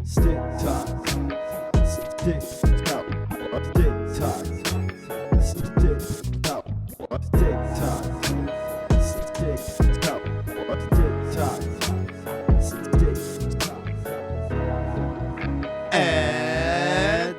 Stick ties. Stick out. Stick ties. Stick out. Stick ties. Stick out. Stick ties. Stick And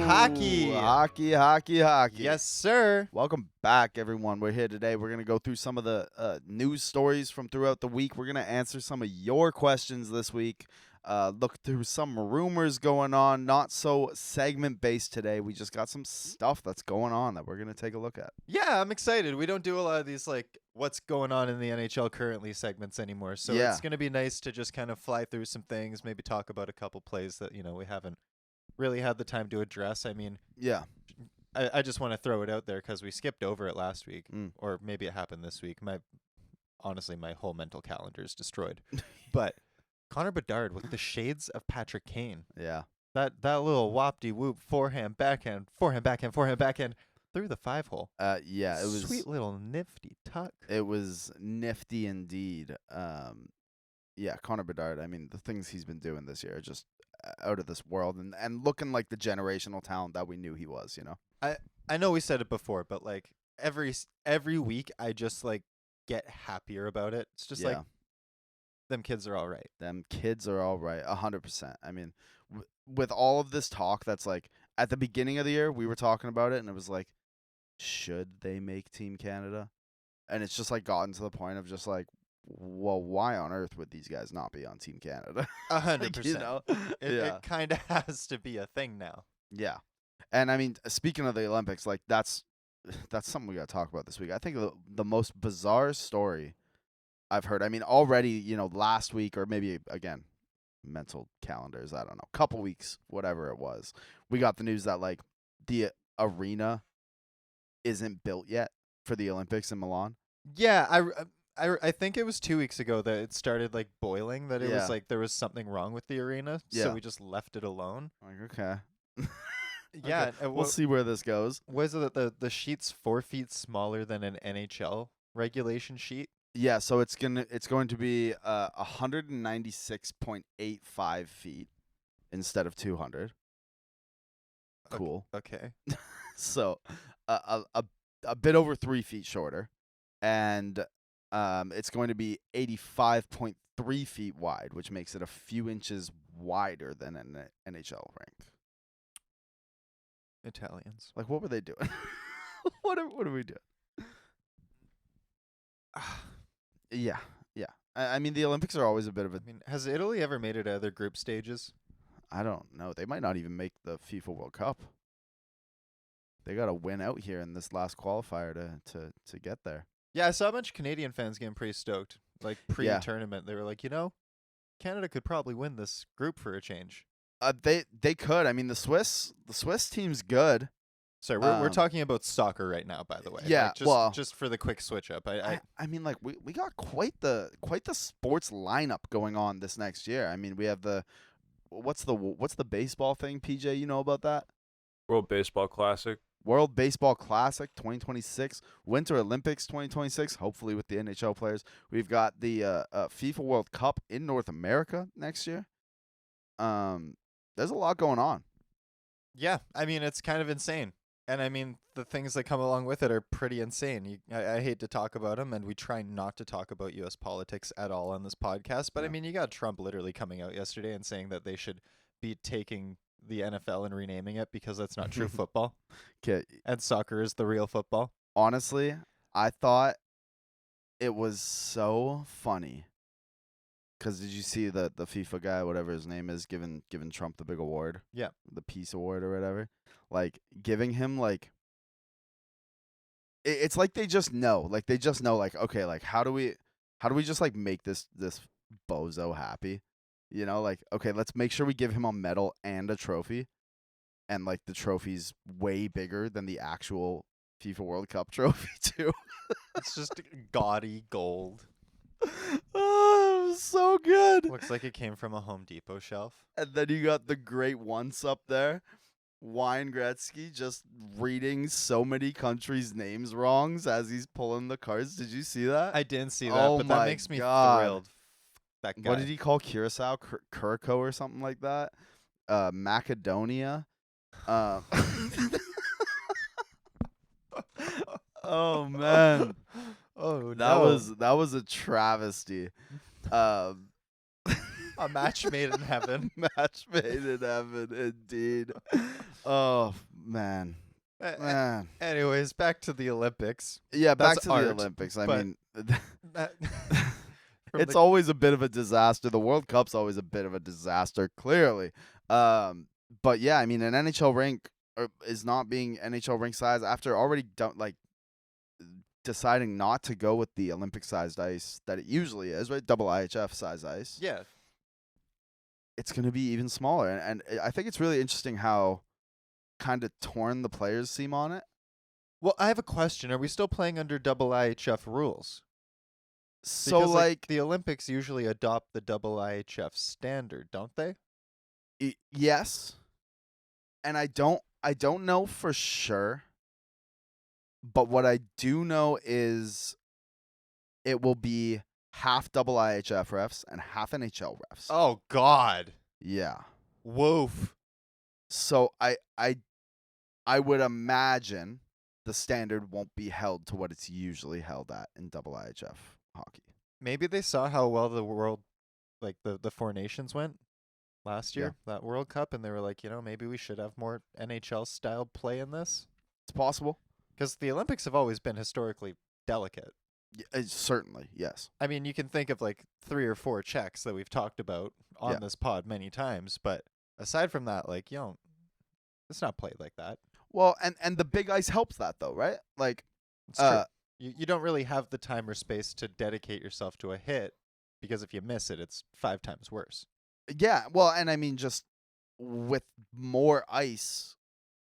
hockey. Hockey. Yes, sir. Welcome back, everyone. We're here today. We're going to go through some of the news stories from throughout the week. We're going to answer some of your questions this week. Look through some rumors going on. Not so segment-based today. We just got some stuff that's going on that we're going to take a look at. Yeah, I'm excited. We don't do a lot of these, like, what's going on in the NHL currently segments anymore. So Yeah. it's going to be nice to just kind of fly through some things, maybe talk about a couple plays that, we haven't really had the time to address. I mean, Yeah. I just want to throw it out there because we skipped over it last week, Mm. or maybe it happened this week. Honestly, my whole mental calendar is destroyed. But Connor Bedard with the shades of Patrick Kane. Yeah. That little whoop forehand, backhand through the 5-hole. Yeah, it was sweet little nifty tuck. It was nifty indeed. Yeah, Connor Bedard, I mean, the things he's been doing this year are just out of this world and looking like the generational talent that we knew he was, I know we said it before, but like every week I just like get happier about it. It's just like them kids are all right. Them kids are all right, 100%. I mean, with all of this talk that's like, at the beginning of the year, we were talking about it, and it was like, should they make Team Canada? And it's just like gotten to the point of just like, well, why on earth would these guys not be on Team Canada? 100%. It kind of has to be a thing now. Yeah. And I mean, speaking of the Olympics, like that's something we got to talk about this week. I think the most bizarre story I've heard. I mean, already, last week, or maybe again, mental calendars, I don't know, couple weeks, whatever it was, we got the news that like the arena isn't built yet for the Olympics in Milan. Yeah, I think it was 2 weeks ago that it started like boiling, that it Yeah. was like there was something wrong with the arena, Yeah. so we just left it alone. Like, okay. Yeah, Okay, we'll see where this goes. Was it that the sheet's 4 feet smaller than an NHL regulation sheet? Yeah, so it's going to be 196.85 feet instead of 200. Cool. Okay. So a bit over 3 feet shorter, and it's going to be 85.3 feet wide, which makes it a few inches wider than an NHL rink. Italians. Like, what were they doing? What are we doing? Yeah. I mean, the Olympics are always a bit of a... I mean, has Italy ever made it out of their group stages? I don't know. They might not even make the FIFA World Cup. They got to win out here in this last qualifier to get there. Yeah, I saw a bunch of Canadian fans getting pretty stoked. Like pre-tournament, they were like, Canada could probably win this group for a change. They could. I mean, the Swiss team's good. Sorry, we're talking about soccer right now, by the way. Yeah, like just for the quick switch up. I mean, like we got quite the sports lineup going on this next year. I mean, we have what's the baseball thing, PJ? You know about that? World Baseball Classic. World Baseball Classic 2026, Winter Olympics 2026, hopefully with the NHL players. We've got the FIFA World Cup in North America next year. There's a lot going on. Yeah, I mean, it's kind of insane. And I mean, the things that come along with it are pretty insane. I hate to talk about them, and we try not to talk about U.S. politics at all on this podcast. But I mean, you got Trump literally coming out yesterday and saying that they should be taking the NFL and renaming it because that's not true football. Okay. And soccer is the real football. Honestly, I thought it was so funny. Because did you see the FIFA guy, whatever his name is, giving Trump the big award? Yeah. The Peace Award or whatever. Like, giving him, like... It's like they just know. Like, they just know, like, okay, like, how do we just, like, make this bozo happy? Like, okay, let's make sure we give him a medal and a trophy. And, like, the trophy's way bigger than the actual FIFA World Cup trophy, too. It's just gaudy gold. Oh, it was so good. Looks like it came from a Home Depot shelf. And then you got the great once up there. Wayne Gretzky just reading so many countries' names wrongs as he's pulling the cards. Did you see that? I didn't see that, Oh but my that makes me God. thrilled. that guy. What did he call Curacao? Curacao or something like that? Macedonia. Uh, oh man, Oh that was a travesty. Um, A match made in heaven. match made in heaven, indeed. Oh man, man. Anyways, back to the Olympics. Yeah, back That's to the art, Olympics. I but mean, That- it's the- always a bit of a disaster. The World Cup's always a bit of a disaster, clearly. But yeah, I mean, an NHL rink is not being NHL rink size after already deciding not to go with the Olympic sized ice that it usually is, right? Double IHF size ice. yeah. It's going to be even smaller, and I think it's really interesting how kind of torn the players seem on it. Well, I have a question. Are we still playing under double IHF rules? So Because, like the Olympics usually adopt the double IHF standard, don't they? yes, and I don't know for sure, but what I do know is it will be half double IHF refs and half NHL refs. Oh God. Yeah. Woof. So I would imagine the standard won't be held to what it's usually held at in double IHF hockey. Maybe they saw how well the world, like the Four Nations went last year, that World Cup, and they were like, maybe we should have more NHL style play in this. It's possible. Because the Olympics have always been historically delicate. Certainly, yes. I mean, you can think of like 3 or 4 checks that we've talked about on Yeah. this pod many times, but aside from that, like, it's not played like that. Well, and the big ice helps that though, right? Like, It's true. You don't really have the time or space to dedicate yourself to a hit, because if you miss it, it's 5 times worse. yeah. Well, and I mean, just with more ice,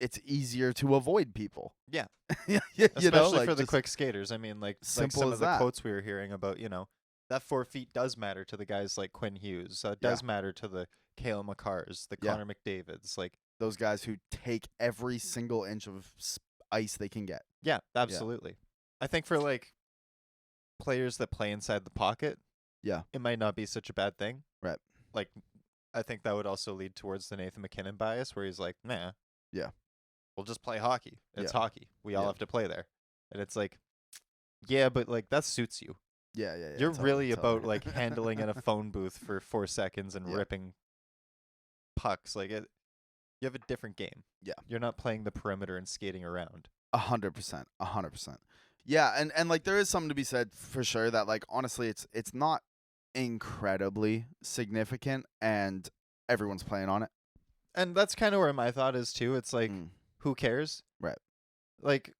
it's easier to avoid people. Yeah. Especially Especially for the quick skaters. I mean, like simple some as of the that. quotes we were hearing about, that 4 feet does matter to the guys like Quinn Hughes. Does matter to the Cale McCarrs, the Yeah. Connor McDavids. Like, Those guys who take every single inch of ice they can get. yeah, absolutely. I think for like players that play inside the pocket, Yeah. it might not be such a bad thing. Right. Like, I think that would also lead towards the Nathan McKinnon bias, where he's like, nah. Yeah. We'll just play hockey. It's Yeah. hockey. We all Yeah. have to play there. And it's like, yeah, but like that suits you. Yeah. You're totally, really totally. about like handling in a phone booth for 4 seconds and Yeah. ripping pucks. Like you have a different game. Yeah. You're not playing the perimeter and skating around. 100%. 100%. Yeah, and like there is something to be said for sure that like honestly it's not incredibly significant and everyone's playing on it. And that's kind of where my thought is too. It's like, who cares? Right. Like,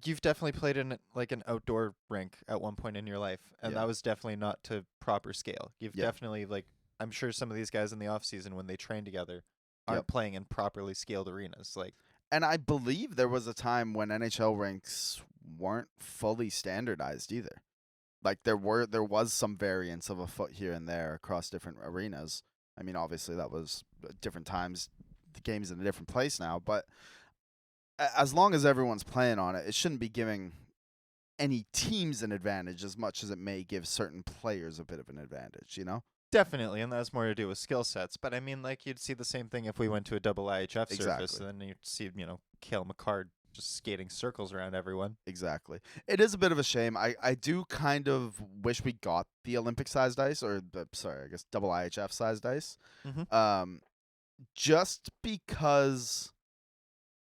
you've definitely played in like an outdoor rink at one point in your life, and Yeah. that was definitely not to proper scale. You've Yeah. definitely, like, I'm sure some of these guys in the off season when they train together aren't Yep. playing in properly scaled arenas. Like, And I believe there was a time when NHL rinks weren't fully standardized either. Like there was some variance of a foot here and there across different arenas. I mean, obviously that was different times. The game's in a different place now, but as long as everyone's playing on it, it shouldn't be giving any teams an advantage as much as it may give certain players a bit of an advantage, you know? definitely, and that's more to do with skill sets. But I mean, like, you'd see the same thing if we went to a double IHF surface, Exactly. and then you'd see, Cale McCarr just skating circles around everyone. Exactly. It is a bit of a shame. I do kind of wish we got the Olympic sized ice, or I guess double IHF sized ice. Mhm. Just because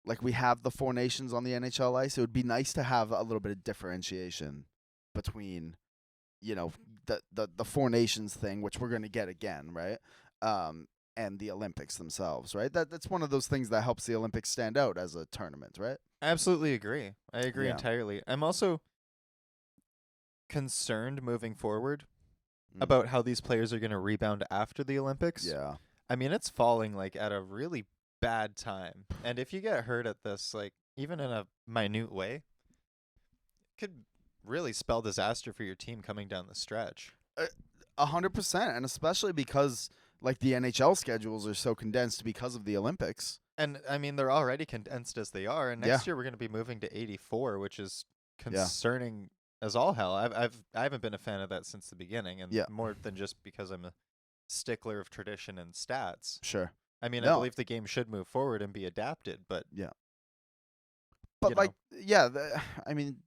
like we have the Four Nations on the NHL ice, it would be nice to have a little bit of differentiation between, the Four Nations thing, which we're going to get again, right? And the Olympics themselves, right? That's one of those things that helps the Olympics stand out as a tournament, right? I absolutely agree. I agree Yeah. entirely. I'm also concerned moving forward Mm. about how these players are going to rebound after the Olympics. Yeah. I mean, it's falling like at a really bad time. And if you get hurt at this, like even in a minute way, it could really spell disaster for your team coming down the stretch. 100%, and especially because like the NHL schedules are so condensed because of the Olympics. And I mean, they're already condensed as they are. And Yeah. next year we're going to be moving to 84, which is concerning as all hell. I haven't been a fan of that since the beginning, and Yeah. more than just because I'm a stickler of tradition and stats. Sure. I mean, I No. believe the game should move forward and be adapted, but But you like, know, yeah, I mean,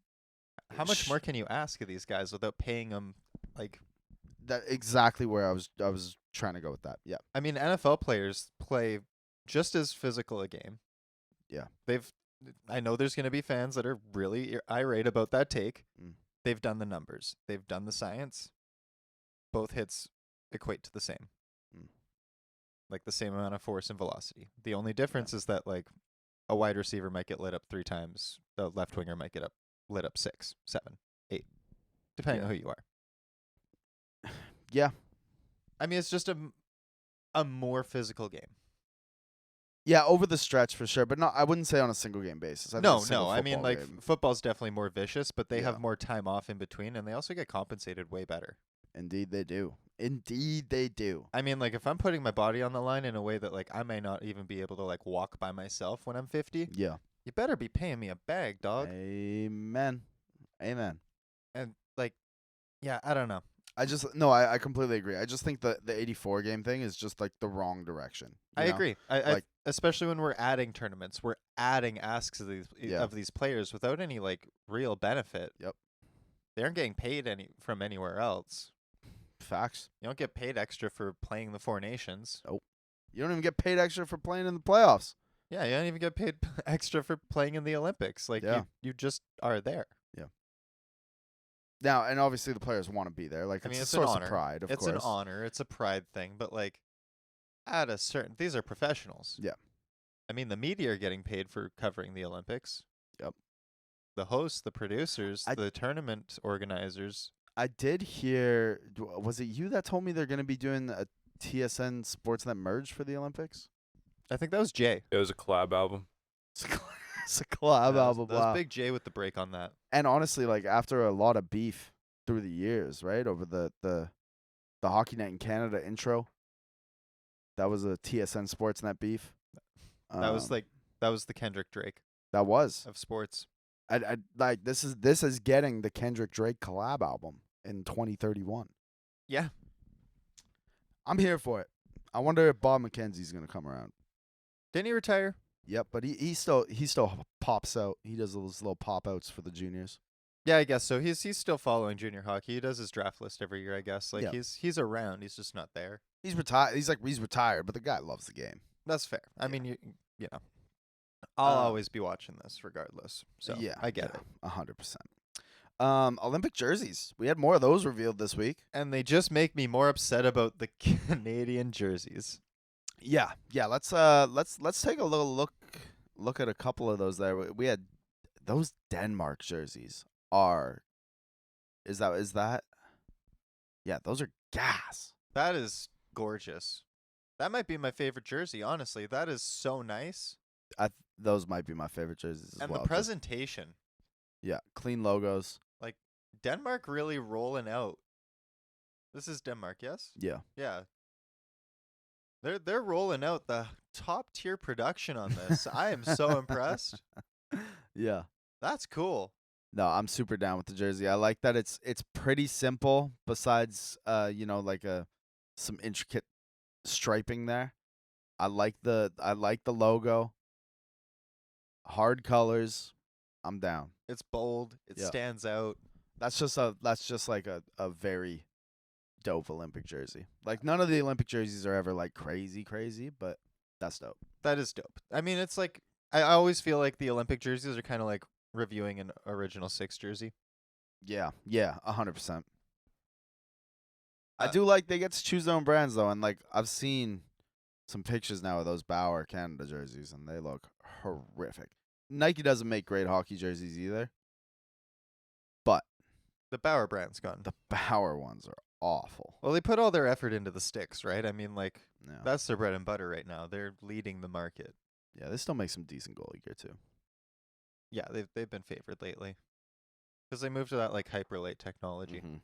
how much sh- more can you ask of these guys without paying them? Like, that exactly where I was trying to go with that. Yeah. I mean, NFL players play just as physical a game. Yeah. I know there's going to be fans that are really irate about that take. Mm. They've done the numbers. They've done the science. Both hits equate to the same. Mm. Like the same amount of force and velocity. The only difference is that like a wide receiver might get lit up 3 times. The left winger might get lit up 6, 7, 8, depending on who you are. Yeah. I mean, it's just a more physical game. Yeah, over the stretch for sure, but not. I wouldn't say on a single game basis. I think a No. single I mean, football like game. football's definitely more vicious, but they Yeah. have more time off in between, and they also get compensated way better. Indeed, they do. Indeed, they do. I mean, like if I'm putting my body on the line in a way that like I may not even be able to like walk by myself when I'm 50, Yeah. you better be paying me a bag, dog. Amen. Amen. And like, yeah, I don't know. I completely agree. I just think the 84 game thing is just like the wrong direction. I agree. I Like- especially when we're adding tournaments, we're adding asks of these players without any like real benefit. Yep. They aren't getting paid from anywhere else. Facts. You don't get paid extra for playing the Four Nations. You don't even get paid extra for playing in the playoffs. Yeah, you don't even get paid extra for playing in the Olympics. Like Yeah. you just are there. Now, and obviously the players want to be there. Like, I mean, it's it's a an source honor. of pride, of It's course. an honor. It's a pride thing. But like, at a certain, these are professionals. Yeah. I mean, the media are getting paid for covering the Olympics. Yep. The hosts, the producers, I- the tournament organizers. I did hear. Was it you that told me they're going to be doing a TSN Sportsnet merge for the Olympics? I think that was Jay. It was a collab album. It's a collab album. That was Wow. Big Jay with the break on that. And honestly, like after a lot of beef through the years, right, over the Hockey Night in Canada intro, that was a TSN Sportsnet beef. That was the Kendrick Drake that was. of sports. I like this is getting the Kendrick Drake collab album in 2031. Yeah. I'm here for it. I wonder if Bob McKenzie's gonna come around. Didn't he retire? Yep, but he still pops out. He does those little pop outs for the juniors. Yeah, I guess so. He's still following junior hockey. He does his draft list every year, I guess. Like Yeah. he's around. He's just not there. He's retired. He's retired, but the guy loves the game. That's fair. I Yeah. mean, you know, I'll Um, always be watching this regardless. So yeah, I get it. 100%. Olympic jerseys. We had more of those revealed this week. And they just make me more upset about the Canadian jerseys. Yeah. Let's take a little look at a couple of those there. We had those Denmark jerseys is that? Yeah, those are gas. That is gorgeous. That might be my favorite jersey, honestly. That is so nice. Those might be my favorite jerseys as And well. the just- presentation. yeah, clean logos. Denmark really rolling out. This is Denmark, yes? Yeah. Yeah. They're rolling out the top tier production on this. I am so impressed. Yeah. That's cool. No, I'm super down with the jersey. I like that it's pretty simple besides like some intricate striping there. I like the logo. Hard colors. I'm down. It's bold. It Yeah. stands out. That's just like a very dope Olympic jersey. Like none of the Olympic jerseys are ever like crazy, but that's dope. That is dope. I mean, it's like I always feel like the Olympic jerseys are kind of like reviewing an original 6 jersey. Yeah, 100%. I Uh, do like they get to choose their own brands though, and like I've seen some pictures now of those Bauer Canada jerseys, and they look horrific. Nike doesn't make great hockey jerseys either, but The Bauer brand's gone. the Bauer ones are awful. Well, they put all their effort into the sticks, right? I mean, like Yeah, that's their bread and butter right now. They're leading the market. yeah, they still make some decent goalie gear too. Yeah, they've been favored lately because they moved to that like hyperlate technology. Mhm.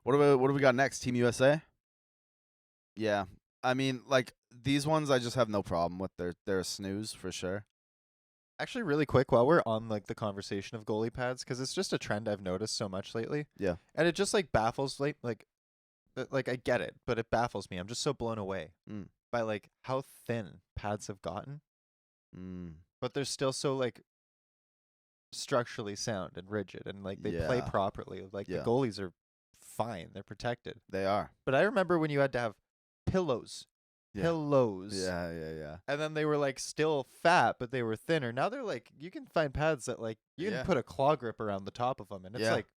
What do we got next? Team USA. Yeah, I mean, like these ones, I just have no problem with. They're a snooze for sure. Actually, really quick, while we're on like the conversation of goalie pads, because it's just a trend I've noticed so much lately. Yeah. And it just like baffles like I get it, but it baffles me. I'm just so blown away Mm. by like how thin pads have gotten, Mm. but they're still so like structurally sound and rigid, and like they play Yeah. properly. Like the Yeah. goalies are fine, they're protected. They are. But I remember when you had to have pillows, Yeah. pillows. Yeah. And then they were like still fat, but they were thinner. Now they're like you can find pads that like you Yeah. can put a claw grip around the top of them, and it's Yeah. like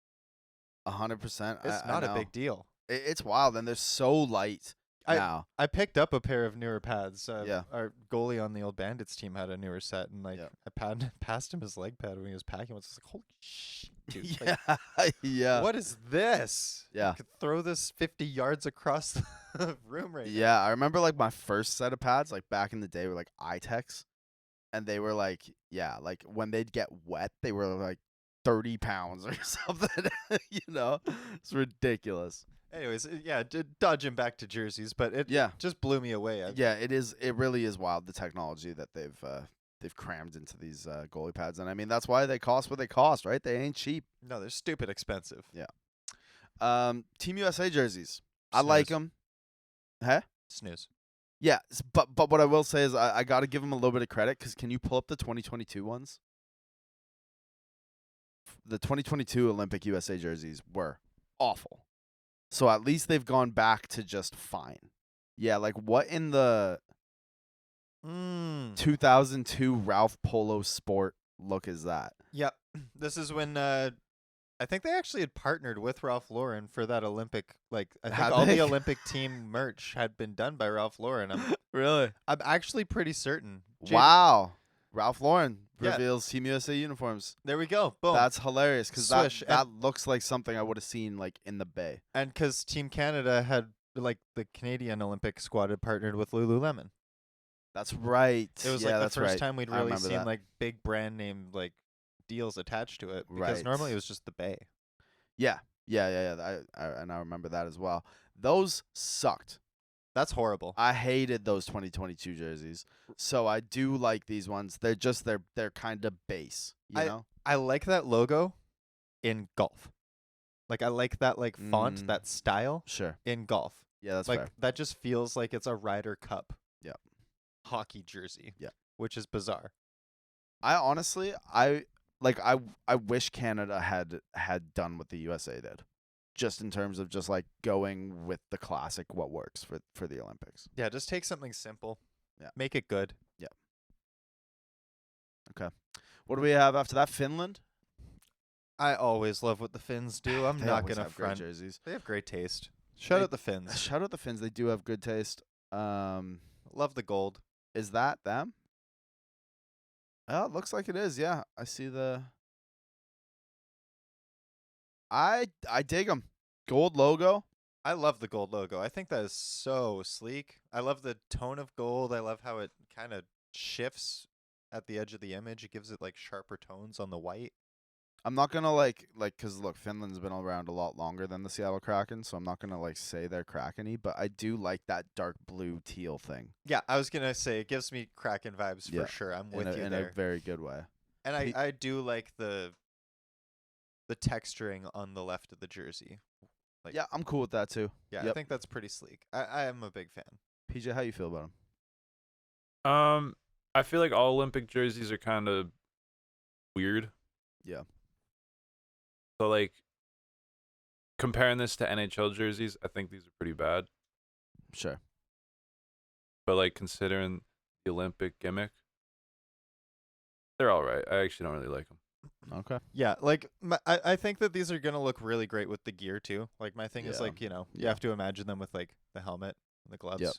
100%. it's I not a know. big deal. It's wild, and they're so light now. I picked up a pair of newer pads. Yeah. Our goalie on the old Bandits team had a newer set, and like Yeah. I passed him his leg pad when he was packing. I was just like, holy shit, dude! Like, Yeah. Yeah. what is this? Yeah. I could throw this 50 yards across the room right now. Yeah, I remember like my first set of pads, like back in the day, were like iTechs, and they were like, yeah, like when they'd get wet, they were like 30 pounds or something. It's ridiculous. Anyways, yeah, dodging back to jerseys, but it Yeah, just blew me away. yeah, it is. It really is wild, the technology that they've crammed into these goalie pads, and I mean that's why they cost what they cost, right? They ain't cheap. No, they're stupid expensive. Team USA jerseys, I like Snooze. them. Huh? Snooze. Yeah, but what I will say is I got to give them a little bit of credit because can you pull up the 2022 ones? The 2022 Olympic USA jerseys were awful. So at least they've gone back to just fine. Yeah, like what in the 2002 Ralph Polo Sport look is that? Yep. This is when I think they actually had partnered with Ralph Lauren for that Olympic. Like I think Had all they? the Olympic team merch had been done by Ralph Lauren. Really? I'm actually pretty certain. Wow. Ralph Lauren Yeah. reveals Team USA uniforms. There we go. Boom. That's hilarious because that Swish. that looks like something I would have seen like in the Bay. And because Team Canada had like the Canadian Olympic squad had partnered with Lululemon. That's right. It was yeah, like the that's first right. time we'd I really remember seen that. like big brand name like deals attached to it because Right. normally it was just the Bay. Yeah. And I remember that as well. Those sucked. That's horrible. I hated those 2022 jerseys. So I do like these ones. They're just they're kind of base, you know? I like that logo in golf. Like I like that like font, Mm. that style Sure. in golf. Yeah, that's Like fair. that just feels like it's a Ryder Cup. Yeah. Hockey jersey. Yeah. Which is bizarre. I honestly I wish Canada had done what the USA did. Just in terms of just like going with the classic what works for the Olympics. Yeah, just take something simple. Yeah. Make it good. What do we have after that? Finland? I always love what the Finns do. I'm They not always gonna have great front. jerseys. They have great taste. Shout They- out the Finns. Shout out the Finns. They do have good taste. Love the gold. Is that them? Oh, it looks like it is. Yeah, I see the. I dig them. Gold logo. I love the gold logo. I think that is so sleek. I love the tone of gold. I love how it kind of shifts at the edge of the image. It gives it like sharper tones on the white. I'm not gonna like because look, Finland's been around a lot longer than the Seattle Kraken, so I'm not gonna like say they're Kraken-y, but I do like that dark blue teal thing Yeah, I was gonna say it gives me Kraken vibes Yeah, for sure. I'm in with you a there. very good way. And Pe- I do like the texturing on the left of the jersey. Like Yeah, I'm cool with that too. yeah, I Yep. think that's pretty sleek. I am a big fan. PJ, how you feel about them? I feel like all Olympic jerseys are kind of weird. Yeah. So like comparing this to NHL jerseys, I think these are pretty bad. Sure. But like considering the Olympic gimmick, they're all right. I actually don't really like them. Okay. Yeah, like I think that these are gonna look really great with the gear too. Like my thing is Yeah. like you Yeah. have to imagine them with like the helmet and the gloves. Yep.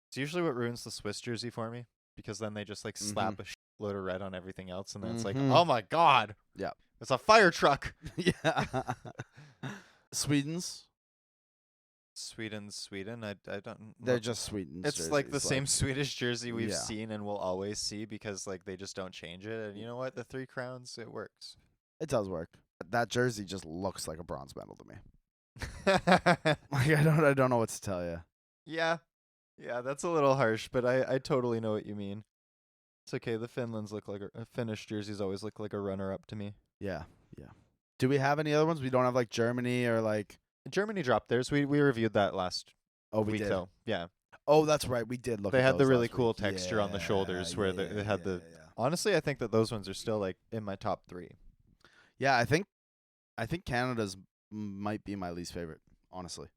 It's usually what ruins the Swiss jersey for me because then they just like slap a load of red on everything else and then it's like Mhm. oh my god. Yep. It's a fire truck. Yeah. Sweden's. Sweden. I don't. They're just Sweden's. It's like the jerseys, same Swedish jersey we've Yeah. seen and will always see because like they just don't change it. And you know what? The Three Crowns, it works. It does work. That jersey just looks like a bronze medal to me. Like I don't know what to tell you. Yeah, that's a little harsh, but I totally know what you mean. It's okay. The Finlands look like Finnish jerseys always look like a runner-up to me. Yeah. Do we have any other ones? We don't have like Germany or like. Germany dropped theirs. We reviewed that last Oh, we week did. though. Yeah, Oh, that's right. We did look. they at had the those really last cool week. texture on the shoulders where they had the. Yeah. Honestly, I think that those ones are still like in my top 3. Yeah, I think Canada's might be my least favorite. Honestly.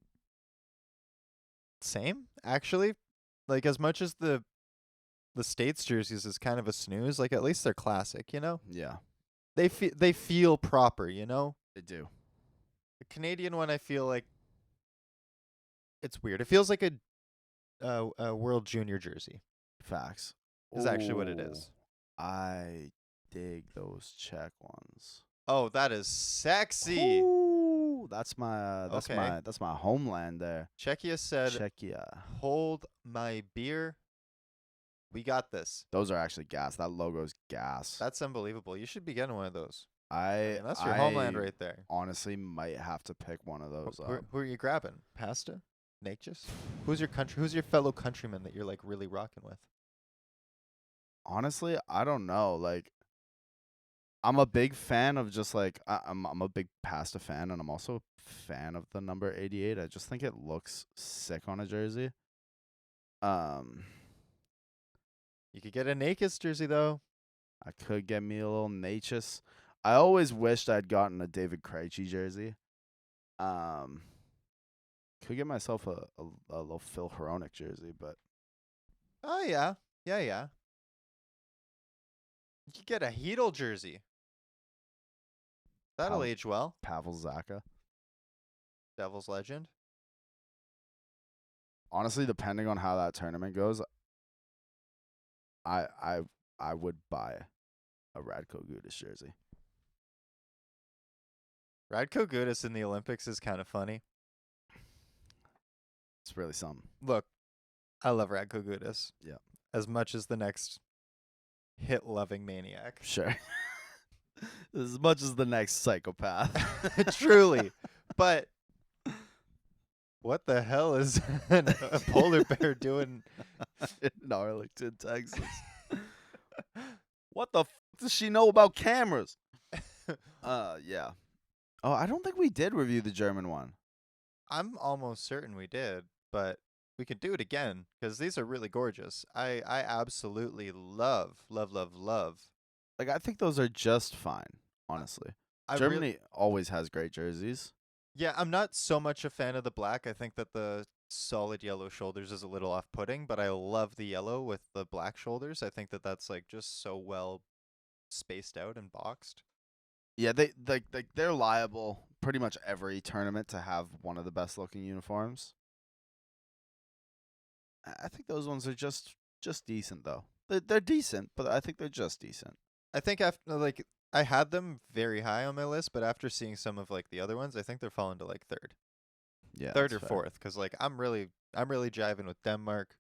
Same, actually. Like as much as the States jerseys is kind of a snooze, like at least they're classic, you know? Yeah, They feel proper, you know? they do. The Canadian one I feel like it's weird. It feels like a World Junior jersey. Facts. Is actually what it is. Ooh, I dig those Czech ones. Oh, that is sexy. Ooh, that's my Okay. that's my homeland there. Czechia said, Czechia. "Hold my beer. We got this." Those are actually gas. That logo's gas. That's unbelievable. You should be getting one of those. I That's your homeland right there. honestly might have to pick one of those up. Who are you grabbing? Pasta? Natchez? Who's your country? Who's your fellow countryman that you're like really rocking with? Honestly, I don't know. Like, I'm a big fan of just like I'm a big pasta fan, and I'm also a fan of the number 88. I just think it looks sick on a jersey. You could get a Natchez jersey though. I could get me a little Natchez. I always wished I'd gotten a David Krejci jersey. Could get myself a little Phil Hronik jersey, but Oh yeah. Yeah. You could get a Hedel jersey. That'll Pavel- age well. Pavel Zacha. Devil's Legend. Honestly, depending on how that tournament goes, I would buy a Radko Gudas jersey. Radko Gudas in the Olympics is kind of funny. It's really something. Look, I love Radko Gudas. Yeah. As much as the next hit-loving maniac. Sure. As much as the next psychopath. Truly. But what the hell is a polar bear doing? In Arlington, Texas. What the does she know about cameras? Yeah. Oh, I don't think we did review the German one. I'm almost certain we did, but we could do it again because these are really gorgeous. I absolutely love. Like, I think those are just fine, honestly. I Germany always has great jerseys. Yeah, I'm not so much a fan of the black. I think that the solid yellow shoulders is a little off-putting, but I love the yellow with the black shoulders. I think that that's like just so well spaced out and boxed. Yeah, they're liable pretty much every tournament to have one of the best looking uniforms. I think those ones are just decent though. They're decent, but I think they're just decent. I think after like I had them very high on my list, but after seeing some of like the other ones, I think they're falling to like third. Yeah, Third or that's fair. fourth, because like I'm really jiving with Denmark.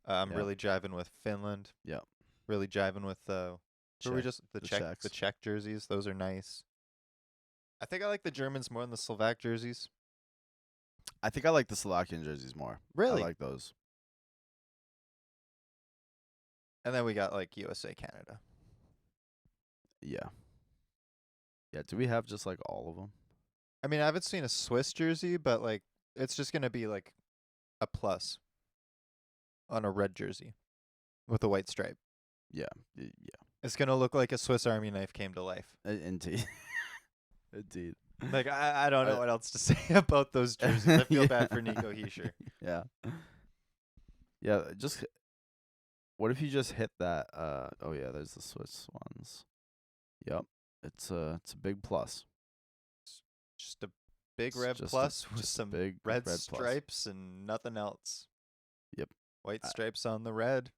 I'm Yeah. really jiving with Finland. Yeah. Really jiving with who were we Czech- just the Czechs. Czech jerseys. Those are nice. I think I like the Germans more than the Slovak jerseys. I think I like the Slovakian jerseys more. Really? I like those. And then we got like USA, Canada. Yeah. Yeah, do we have just like all of them? I mean, I haven't seen a Swiss jersey, but like it's just gonna be like a plus on a red jersey with a white stripe. Yeah. It's gonna look like a Swiss Army knife came to life. Indeed. Indeed. Like I don't know what else to say about those jerseys. I feel bad for Nico Heischer. Yeah. Yeah, just what if you just hit that oh yeah, there's the Swiss ones. Yep. It's a big plus. Just a big It's red just plus with just a some big red plus. stripes and nothing else. Yep. White stripes on the red.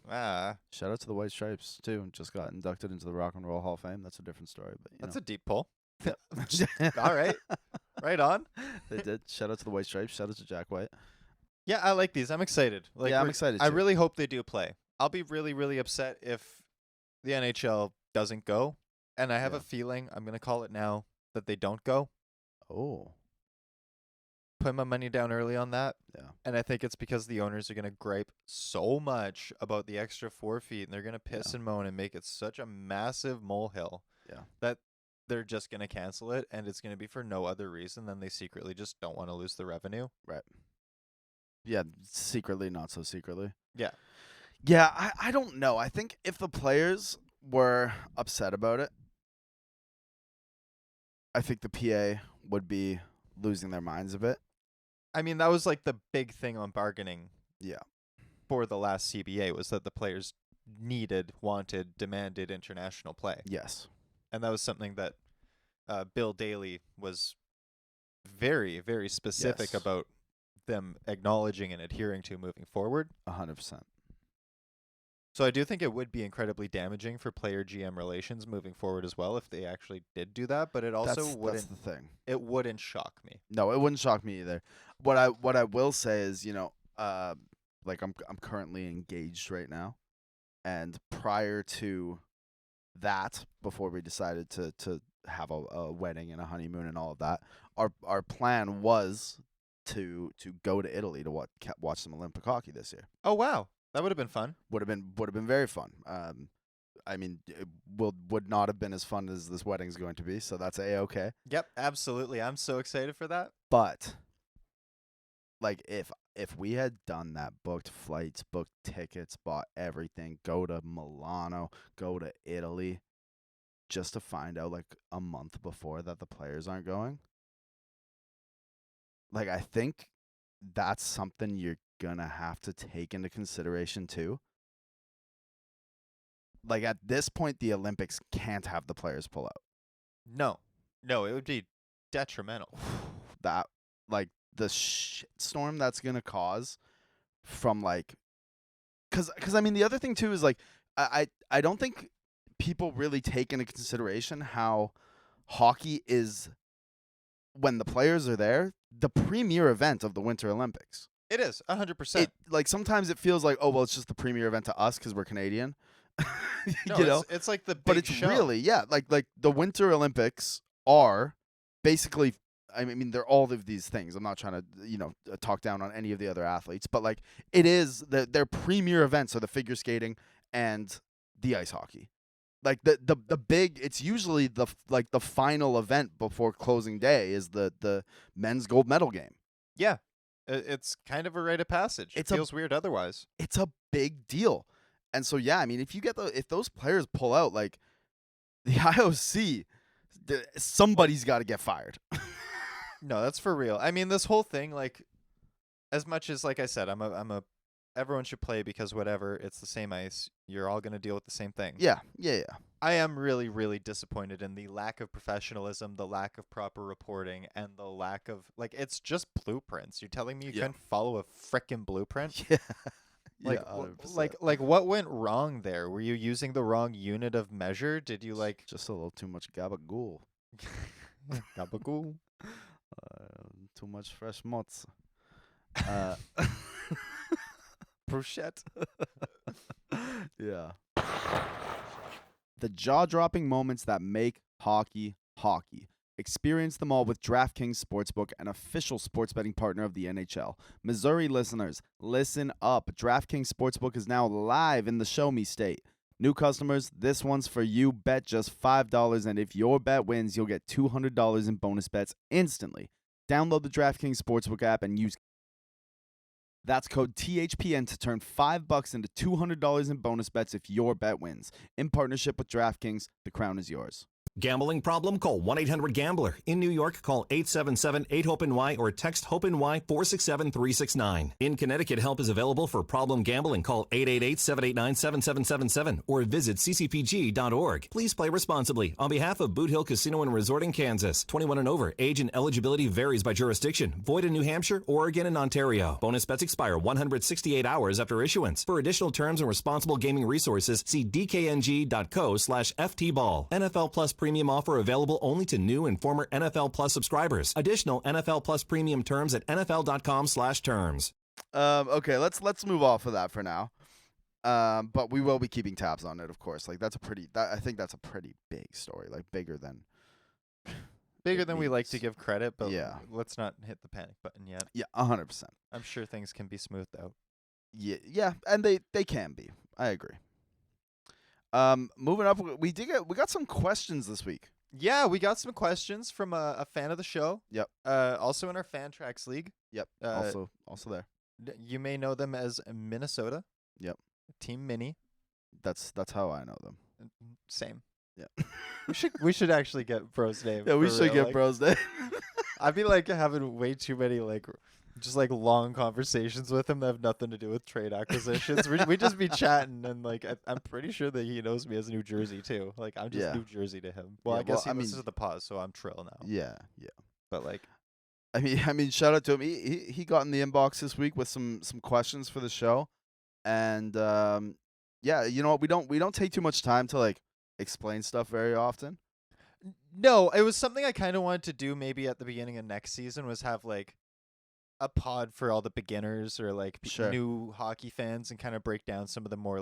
Ah, Shout out to the White Stripes too. Just got inducted into the Rock and Roll Hall of Fame. That's a different story, but that's a deep pull. a All right. Right on. They did. Shout out to the White Stripes. Shout out to Jack White. Yeah, I like these. I'm excited. Like, Yeah, I'm excited I too. really hope they do play. I'll be really, really upset if the NHL doesn't go. And I have Yeah. a feeling, I'm going to call it now, that they don't go. Oh. Put my money down early on that. Yeah. And I think it's because the owners are going to gripe so much about the extra 4 feet, and they're going to piss and moan and make it such a massive molehill that they're just going to cancel it, and it's going to be for no other reason than they secretly just don't want to lose the revenue. Right. Yeah, secretly, not so secretly. Yeah. Yeah, I don't know. I think if the players were upset about it, I think the PA would be losing their minds a bit. I mean, that was like the big thing on bargaining Yeah. for the last CBA was that the players needed, wanted, demanded international play. Yes. And that was something that Bill Daly was very, very specific Yes. about them acknowledging and adhering to moving forward. 100%. So I do think it would be incredibly damaging for player GM relations moving forward as well if they actually did do that, but it also wouldn't That's the thing. it wouldn't shock me. No, it wouldn't shock me either. What I will say is, like I'm currently engaged right now, and prior to that, before we decided to have a wedding and a honeymoon and all of that, our plan was to go to Italy to watch some Olympic hockey this year. Oh wow, that would have been fun. Would have been very fun. I mean, it would not have been as fun as this wedding's going to be, so that's A-okay. Yep, absolutely. I'm so excited for that. But like if we had done that, booked flights, booked tickets, bought everything, go to Milano, go to Italy, just to find out like a month before that the players aren't going, like I think that's something you're gonna have to take into consideration too. Like at this point, the Olympics can't have the players pull out. No, it would be detrimental. That like the shitstorm that's gonna cause from like, cause I mean the other thing too is like I don't think people really take into consideration how hockey is, when the players are there, the premier event of the Winter Olympics. It is 100%. Like sometimes it feels like, oh well, it's just the premier event to us because we're Canadian. No, You know, it's like the big but it's show. really like the Winter Olympics are basically. I mean, they're all of these things. I'm not trying to talk down on any of the other athletes, but like it is their premier events are the figure skating and the ice hockey. Like the big, it's usually the final event before closing day is the men's gold medal game. Yeah, it's kind of a rite of passage. It feels weird otherwise. It's a big deal. And so, yeah, I mean, if those players pull out, like the IOC, somebody's got to get fired. No, that's for real. I mean, this whole thing, like, as much as, like I said, everyone should play because whatever, it's the same ice. You're all going to deal with the same thing. Yeah. I am really, really disappointed in the lack of professionalism, the lack of proper reporting, and the lack of, like, it's just blueprints. You're telling me you couldn't follow a frickin' blueprint? Yeah. Like, Yeah, like, what went wrong there? Were you using the wrong unit of measure? Did you like just a little too much gabagool? gabagool? Too much fresh mozz. Bruschette. Yeah. The jaw-dropping moments that make hockey hockey. Experience them all with DraftKings Sportsbook, an official sports betting partner of the NHL. Missouri listeners, listen up. DraftKings Sportsbook is now live in the Show Me State. New customers, this one's for you. Bet just $5, and if your bet wins, you'll get $200 in bonus bets instantly. Download the DraftKings Sportsbook app and use that's code THPN to turn $5 into $200 in bonus bets if your bet wins. In partnership with DraftKings, the crown is yours. Gambling problem? Call 1-800-GAMBLER. In New York, call 877-8-HOPE-NY or text HOPE-NY 467-369. In Connecticut, help is available for problem gambling. Call 888-789-7777 or visit ccpg.org. Please play responsibly. On behalf of Boot Hill Casino and Resort in Kansas, 21 and over. Age and eligibility varies by jurisdiction. Void in New Hampshire, Oregon, and Ontario. Bonus bets expire 168 hours after issuance. For additional terms and responsible gaming resources, see dkng.co/ftball. NFL Plus premium offer available only to new and former NFL Plus subscribers. Additional NFL Plus premium terms at nfl.com/terms. Okay, let's move off of that for now. But we will be keeping tabs on it, of course. Like I think that's a pretty big story, like bigger than Bigger it than we like to needs. give credit, but Yeah. let's not hit the panic button yet. Yeah, 100%. I'm sure things can be smoothed out. Yeah, and they can be. I agree. Moving up, we got some questions this week. Yeah, we got some questions from a fan of the show. Yep. Also in our Fan Tracks League. Yep. Also there. You may know them as Minnesota. Yep. Team Mini. That's how I know them. Same. Yeah. We should actually get Bro's name. Yeah, we for should real, get like, Bro's name. I'd be like having way too many just long conversations with him that have nothing to do with trade acquisitions. we just be chatting, and I'm pretty sure that he knows me as New Jersey too. Like I'm just Yeah. New Jersey to him. Well, Yeah, I guess well, he I listens mean- to the pause, so I'm Trill now. Yeah. But I mean, shout out to him. He got in the inbox this week with some questions for the show, and yeah, you know what? We don't take too much time to explain stuff very often. no, it was something I kind of wanted to do maybe at the beginning of next season, was have a pod for all the beginners or Sure. new hockey fans, and kind of break down some of the more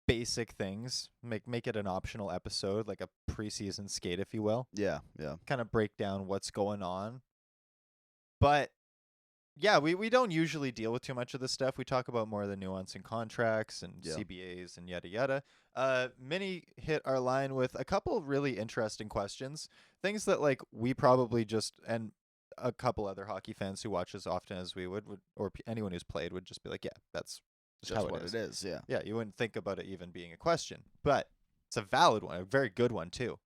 basic things. Make it an optional episode, like a preseason skate, if you will. Yeah. Kind of break down what's going on. But yeah, we don't usually deal with too much of this stuff. We talk about more of the nuance in contracts and Yeah. CBAs and yada yada. Minnie hit our line with a couple really interesting questions, things that we probably just, and a couple other hockey fans who watch as often as we would or anyone who's played would just be like, yeah, that's just how what it is. it is. Yeah. Yeah, you wouldn't think about it even being a question, but it's a valid one, a very good one too.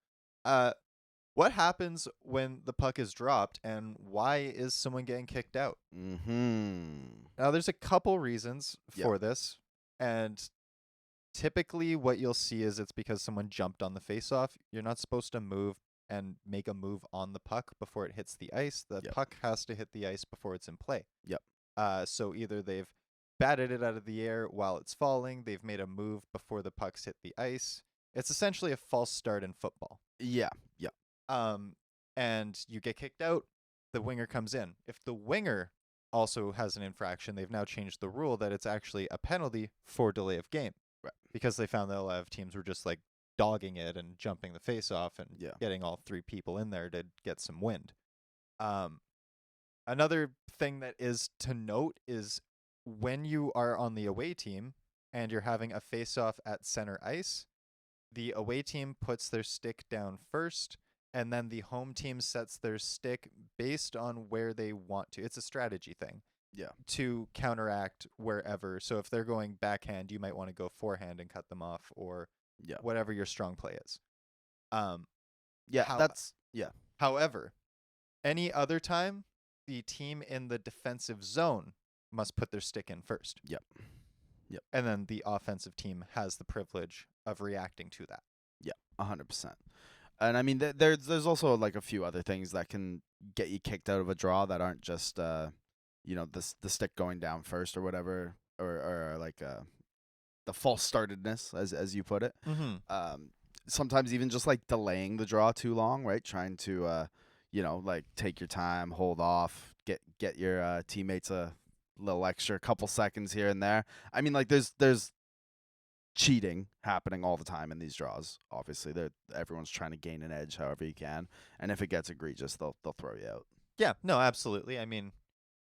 What happens when the puck is dropped, and why is someone getting kicked out? Mm-hmm. Now, there's a couple reasons Yeah. for this, and typically what you'll see is it's because someone jumped on the faceoff. You're not supposed to move and make a move on the puck before it hits the ice. The Yep. puck has to hit the ice before it's in play. Yep. So either they've batted it out of the air while it's falling, they've made a move before the puck's hit the ice. It's essentially a false start in football. Yeah. And you get kicked out, the winger comes in. If the winger also has an infraction, they've now changed the rule that it's actually a penalty for delay of game. Right. Because they found that a lot of teams were just dogging it and jumping the face off and Yeah. getting all three people in there to get some wind. Another thing that is to note is when you are on the away team and you're having a face off at center ice, the away team puts their stick down first, and then the home team sets their stick based on where they want to. It's a strategy thing. Yeah. To counteract wherever. So if they're going backhand, you might want to go forehand and cut them off, or Yeah. whatever your strong play is. Yeah. How- That's yeah. However, any other time, the team in the defensive zone must put their stick in first. Yep. And then the offensive team has the privilege of reacting to that. 100%. And I mean, there's also a few other things that can get you kicked out of a draw that aren't just the stick going down first or whatever, or the false startedness as you put it. Mm-hmm. Sometimes even just delaying the draw too long, right? Trying to take your time, hold off, get your teammates a little extra couple seconds here and there. I mean, there's cheating happening all the time in these draws. Obviously, everyone's trying to gain an edge however you can, and if it gets egregious, they'll throw you out. Yeah, no, absolutely. I mean,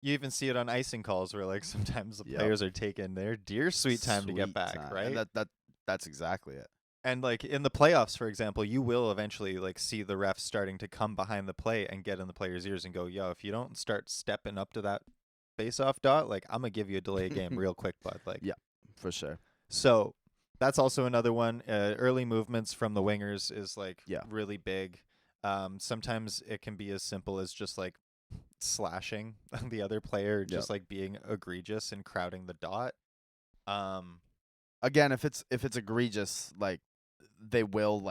you even see it on icing calls where sometimes the Yep. players are taking their dear sweet time to get Sweet back, time. right? And that's exactly it. And in the playoffs, for example, you will eventually see the refs starting to come behind the play and get in the players' ears and go, "Yo, if you don't start stepping up to that face-off dot, I'm gonna give you a delay game real quick, bud." Yeah. For sure. So that's also another one. Early movements from the wingers is Yeah. really big. Sometimes it can be as simple as just slashing the other player, just being egregious and crowding the dot. Again, if it's egregious, they will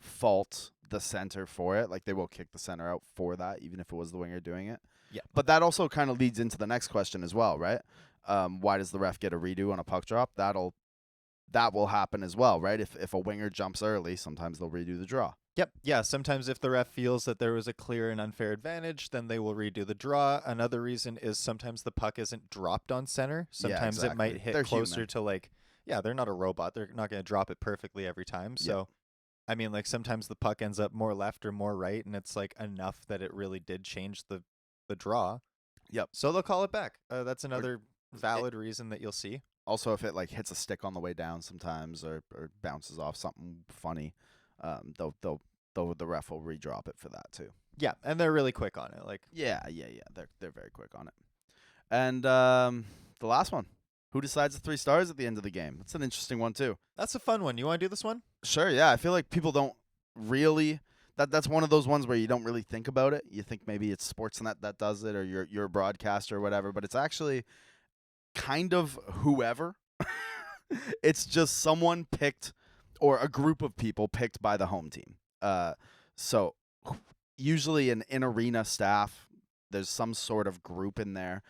fault the center for it. They will kick the center out for that, even if it was the winger doing it. Yeah. But that also kind of leads into the next question as well, right? Why does the ref get a redo on a puck drop? That will happen as well, right? If a winger jumps early, sometimes they'll redo the draw. Yep. Yeah. Sometimes if the ref feels that there was a clear and unfair advantage, then they will redo the draw. Another reason is sometimes the puck isn't dropped on center. Sometimes it might exactly. hit They're closer human. to they're not a robot. They're not going to drop it perfectly every time. So I mean, like sometimes the puck ends up more left or more right, and it's like enough that it really did change the draw. Yep. So they'll call it back. That's another valid reason that you'll see. Also, if it like hits a stick on the way down sometimes, or bounces off something funny, the ref will redrop it for that too. Yeah, and they're really quick on it. Like, Yeah. They're very quick on it. And the last one, who decides the 3 stars at the end of the game? That's an interesting one too. that's a fun one. You want to do this one? Sure, yeah. I feel like people don't really. That's one of those ones where you don't really think about it. You think maybe it's Sportsnet that does it, or you're a broadcaster or whatever. But it's actually kind of whoever. It's just someone picked, or a group of people picked by the home team. So usually an in-arena staff, there's some sort of group in there.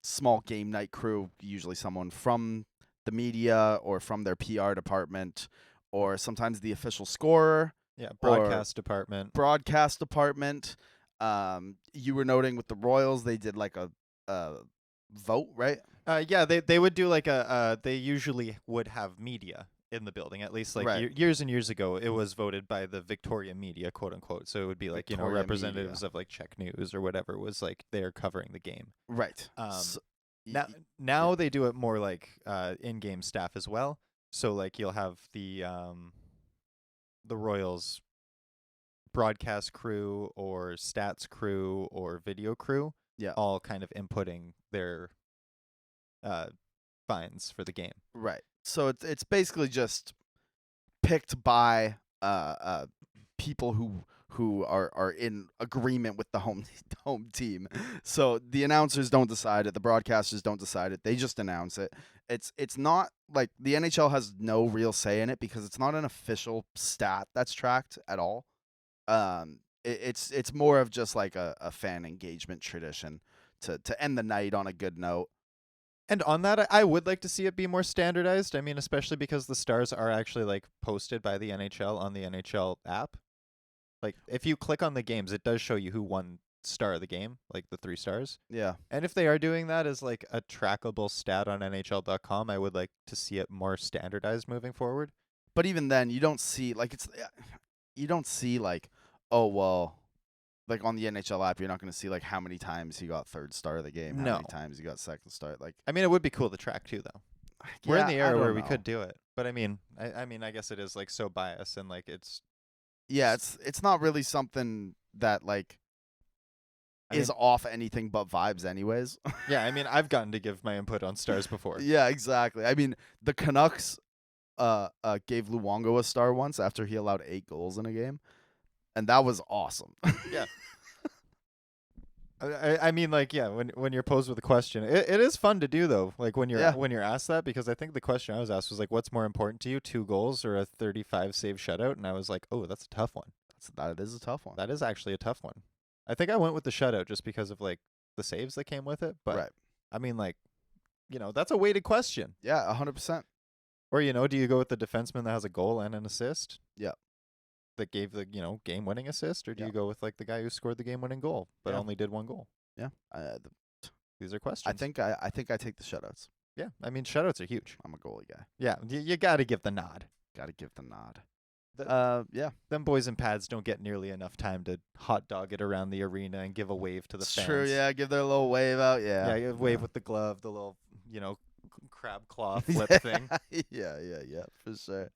Small game night crew, usually someone from the media or from their PR department, or sometimes the official scorer. Yeah, broadcast department. Broadcast department. You were noting with the Royals, they did like a vote, right? Yeah, they would do like they usually would have media in the building. At least like Right. years and years ago, it was voted by the Victoria media, quote unquote. So it would be like, Victoria representatives media. of like Czech News or whatever was like they're covering the game. Right. Now they do it more like in-game staff as well. So like you'll have the Royals broadcast crew or stats crew or video crew, Yeah. all kind of inputting their finds for the game. Right. So it's basically just picked by people who are in agreement with the home team. So the announcers don't decide it, the broadcasters don't decide it. They just announce it. It's not like the NHL has no real say in it because it's not an official stat that's tracked at all. It's more of just like a fan engagement tradition to end the night on a good note. And on that, I would like to see it be more standardized. I mean, especially because the stars are actually like posted by the NHL on the NHL app. Like if you click on the games, it does show you who won star of the game, like the 3 stars. Yeah. And if they are doing that as like a trackable stat on NHL.com, I would like to see it more standardized moving forward. But even then, you don't see like, oh well, like on the NHL app, you're not going to see like how many times he got 3rd star of the game, how No. many times he got 2nd star. Like, I mean, it would be cool to track too, though. We're in the yeah, I era where don't we know. could do it, but I mean, I guess it is like so biased and like it's. Yeah, it's not really something that like I is mean- off anything but vibes, anyways. Yeah, I mean, I've gotten to give my input on stars before. Yeah, exactly. I mean, the Canucks gave Luongo a star once after he allowed 8 goals in a game, and that was awesome. Yeah. I mean, like, yeah, when you're posed with a question, it is fun to do though. Like when you're Yeah. asked that, because I think the question I was asked was like, what's more important to you, 2 goals or a 35 save shutout? And I was like, oh, that's a tough one. That is a tough one. That is actually a tough one. I think I went with the shutout just because of like the saves that came with it. But Right. I mean, like, that's a weighted question. Yeah, 100%. Or do you go with the defenseman that has a goal and an assist? Yeah. That gave the game-winning assist, or do Yeah. you go with like the guy who scored the game-winning goal but Yeah. only did 1 goal? Yeah. These are questions. I think I take the shutouts. Yeah, I mean, shutouts are huge. I'm a goalie guy. Yeah, you got to give the nod. Got to give the nod. The- Yeah. Them boys in pads don't get nearly enough time to hot dog it around the arena and give a wave to the It's fans. true. Yeah, give their little wave out. Yeah. Yeah, you wave with the glove, the little, crab claw flip Yeah, thing. yeah, for sure.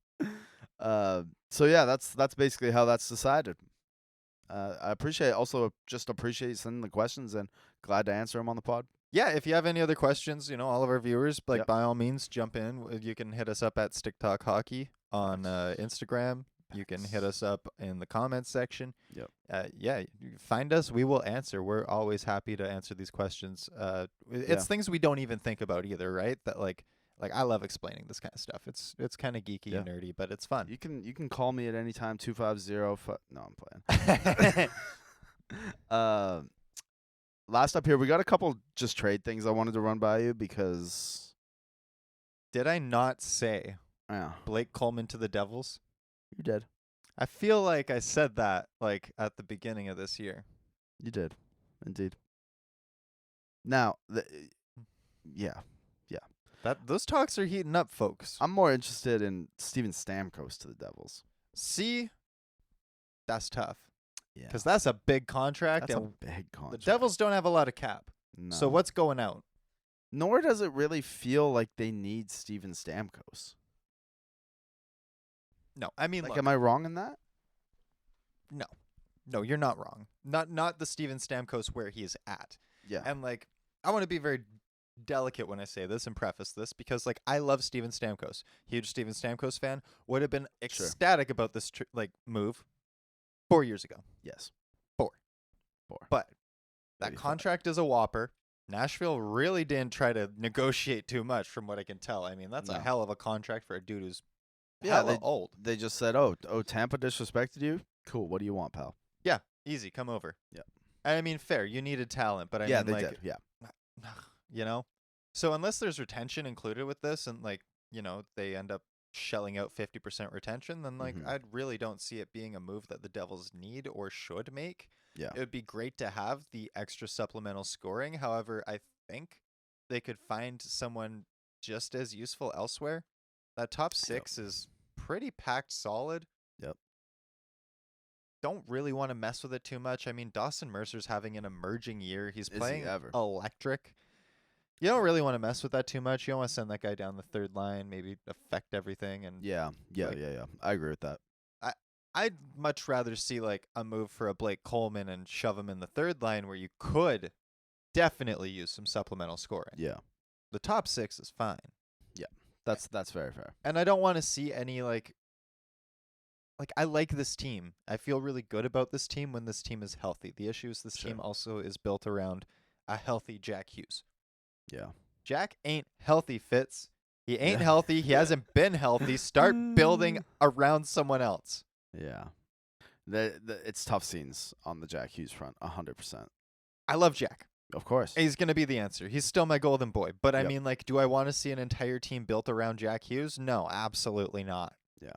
So yeah, that's basically how that's decided. I appreciate you sending the questions and glad to answer them on the pod. Yeah, if you have any other questions, all of our viewers, like Yep. by all means, jump in. You can hit us up at Stick Talk Hockey on Instagram. You can hit us up in the comments section. Yep. Yeah, you find us. We will answer. We're always happy to answer these questions. It's Yeah. things we don't even think about either, right? That like I love explaining this kind of stuff. It's kind of geeky and nerdy, but it's fun. You can call me at any time 250. No, I'm playing. Last up here, we got a couple just trade things I wanted to run by you because Did I not say yeah, Blake Coleman to the Devils? you did. I feel like I said that like at the beginning of this year. You did, indeed. Now, yeah, Those talks are heating up, folks. I'm more interested in Steven Stamkos to the Devils. C, that's tough Yeah. because that's a big contract, That's a and big the contract. Devils don't have a lot of cap. No. So what's going out? Nor does it really feel like they need Steven Stamkos. No, I mean, Like, look, am I wrong in that? no, you're not wrong. Not the Steven Stamkos where he is at. Yeah. And like, I want to be very delicate when I say this and preface this because like I love Steven Stamkos. Huge Steven Stamkos fan. Would have been Sure. ecstatic about this move 4 years ago. Yes. 4. But that Maybe 5. contract is a whopper. Nashville really didn't try to negotiate too much from what I can tell. I mean, that's a No. hell of a contract for a dude who's Yeah, hella old. They just said, "Oh, Tampa disrespected you. Cool. What do you want, pal?" Yeah, easy, come over. Yeah. I mean, fair. You needed talent, but I yeah, mean, they like, did. Yeah. you know? So unless there's retention included with this and like, they end up shelling out 50% retention, then like Mhm. I really don't see it being a move that the Devils need or should make. Yeah. It would be great to have the extra supplemental scoring. However, I think they could find someone just as useful elsewhere. That top 6 is pretty packed solid. Yep. Don't really want to mess with it too much. I mean, Dawson Mercer's having an emerging year. He's Is he playing ever? electric. You don't really want to mess with that too much. You don't want to send that guy down the third line, maybe affect everything. And Yeah. Yeah. Like- Yeah. I agree with that. I'd much rather see like a move for a Blake Coleman and shove him in the third line where you could definitely use some supplemental scoring. Yeah. The top 6 is fine. That's very fair. And I don't want to see any like I like this team. I feel really good about this team when this team is healthy. The issue is this Sure. team also is built around a healthy Jack Hughes. Yeah. Jack ain't healthy, Fitz. He ain't Yeah. healthy. He hasn't been healthy. Start building around someone else. Yeah. It's tough scenes on the Jack Hughes front. 100%. I love Jack. Of course. He's going to be the answer. He's still my golden boy. But I Yep. mean, like, do I want to see an entire team built around Jack Hughes? No, absolutely not. Yeah.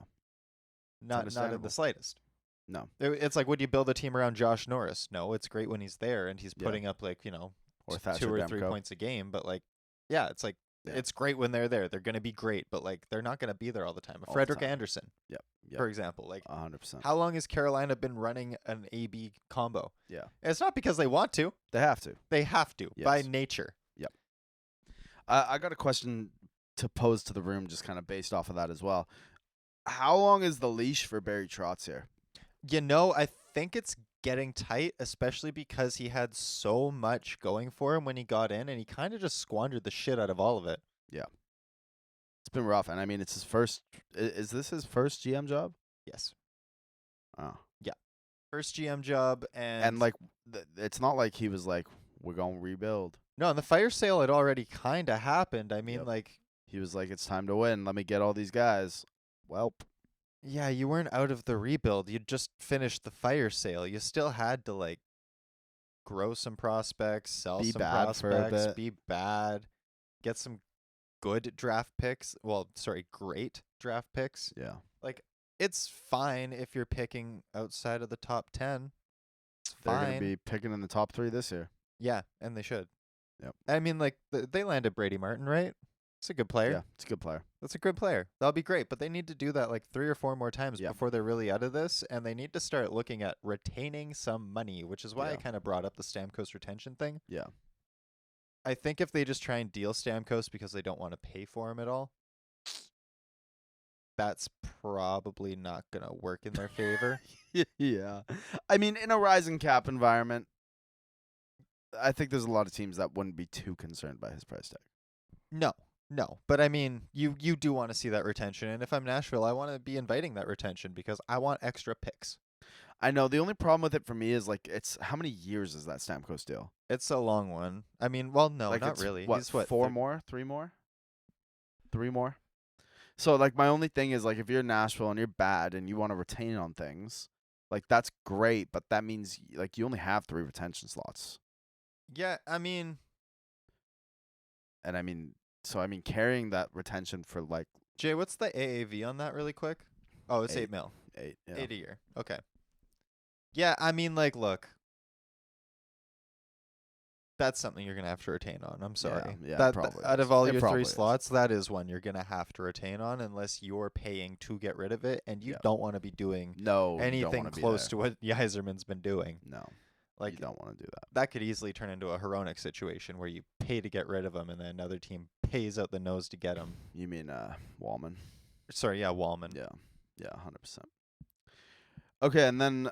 Not in understandable. the slightest. No. It's like, would you build a team around Josh Norris? No, it's great when he's there and he's Yeah. putting up like, Or 2 Thatcher or 3 Demko. points a game. But like, yeah, it's like, Yeah. it's great when they're there. They're going to be great, but like, they're not going to be there all the time. All the Frederick time. Anderson, Yep. for example, like, 100%. how long has Carolina been running an AB combo? Yeah. It's not because they want to. They have to. They have to by Yes. nature. I got a question to pose to the room just kind of based off of that as well. How long is the leash for Barry Trotz here? I think it's getting tight, especially because he had so much going for him when he got in, and he kind of just squandered the shit out of all of it. It's been rough. And I mean, it's his first. Is this his first GM job? Yes. Oh. First GM job, And like, it's not like he was like, we're going to rebuild. no, and the fire sale had already kind of happened. I mean, Yep. like, He was like, it's time to win. Let me get all these guys. Welp. yeah, you weren't out of the rebuild. You just finished the fire sale. You still had to like grow some prospects, sell Be some bad for a prospects, bit. be bad, get some good draft picks. Well, sorry, great draft picks. Yeah. Like, it's fine if you're picking outside of the top 10. It's They're fine. going to be picking in the top 3 this year. Yeah, and they should. Yep. I mean, like, they landed Brady Martin, right? It's a good player. Yeah. It's a good player. That's a good player. That'll be great, but they need to do that like 3 or 4 more times Yeah. before they're really out of this, and they need to start looking at retaining some money, which is why I Yeah. kind of brought up the Stamkos retention thing. Yeah. I think if they just try and deal Stamkos because they don't want to pay for him at all, that's probably not going to work in their favor. Yeah. I mean, in a rising cap environment, I think there's a lot of teams that wouldn't be too concerned by his price tag. No, but I mean, you do want to see that retention, and if I'm Nashville, I want to be inviting that retention because I want extra picks. I know. The only problem with it for me is like, it's how many years is that Stamkos deal? It's a long one. I mean, well, no, like not it's, really. What, He's what, 4 more? 3 more? 3 more? So like, my only thing is like, if you're Nashville and you're bad and you want to retain on things, like that's great, but that means like you only have 3 retention slots. Yeah, I mean, And I mean, so I mean, carrying that retention for like Jay, what's the AAV on that really quick? Oh, it's 8 8. mil. 8, yeah. 8 a year. Okay. Yeah, I mean, like, look. That's something you're gonna have to retain on. I'm sorry. yeah, it that probably out is. of all It your probably three is. slots, that is one you're gonna have to retain on unless you're paying to get rid of it, and you Yeah. don't want to be doing No, you don't anything wanna be close there. to what Yzerman's been doing. No, Like you don't want to do that. that could easily turn into a Hronik situation where you pay to get rid of him, and then another team pays out the nose to get him. You mean Wallman? Sorry, yeah, Wallman. Yeah, 100%. Okay, and then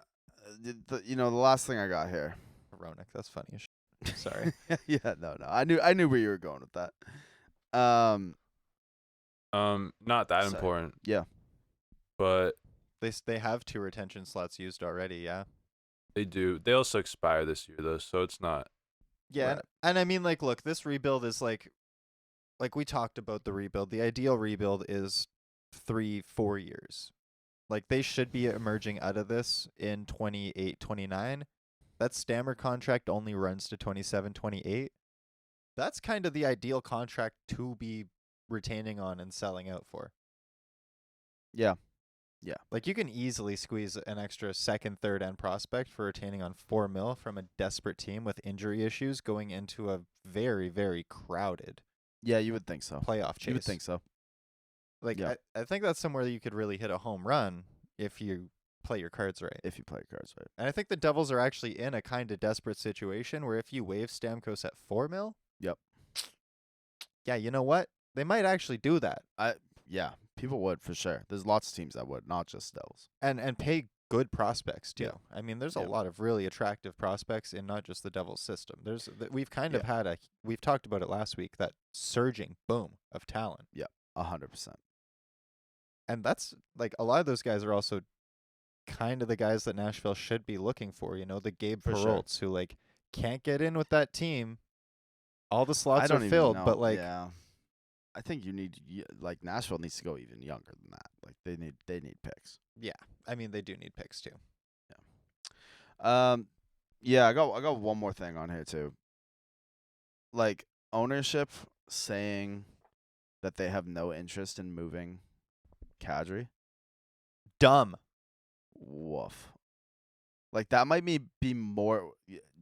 the last thing I got here. Hronik, that's funny as shit. Sorry. Yeah, no. I knew where you were going with that. Not that Sorry. important, Yeah, but They have 2 retention slots used already, yeah. they do. They also expire this year though, so it's not. Yeah, Right. and I mean, like, look, this rebuild is like we talked about the rebuild. The ideal rebuild is 3-4 years. Like, they should be emerging out of this in 28, 29. That Stammer contract only runs to 27, 28. That's kind of the ideal contract to be retaining on and selling out for. yeah. Like, you can easily squeeze an extra second, third, and prospect for retaining on $4 million from a desperate team with injury issues going into a very, very crowded Yeah, you would think so. playoff chase. You would think so. Like, Yeah. I think that's somewhere that you could really hit a home run if you play your cards right. If you play your cards right. And I think the Devils are actually in a kind of desperate situation where if you waive Stamkos at $4 million, Yep. yeah, you know what? They might actually do that Yeah, people would for sure. There's lots of teams that would, not just Devils. and pay good prospects too. Yeah. I mean, there's a Yeah. lot of really attractive prospects in not just the Devils system. We've kind of had we've talked about it last week, that surging boom of talent. 100%. And that's like a lot of those guys are also kind of the guys that Nashville should be looking for, the Gabe For sure. Perreaults who like can't get in with that team. All the slots I don't are even filled, know. but like yeah. I think Nashville needs to go even younger than that. Like they need picks. I mean they do need picks too. Yeah, I got one more thing on here too. Like ownership saying that they have no interest in moving Kadri. Dumb. Woof. Like that might be more.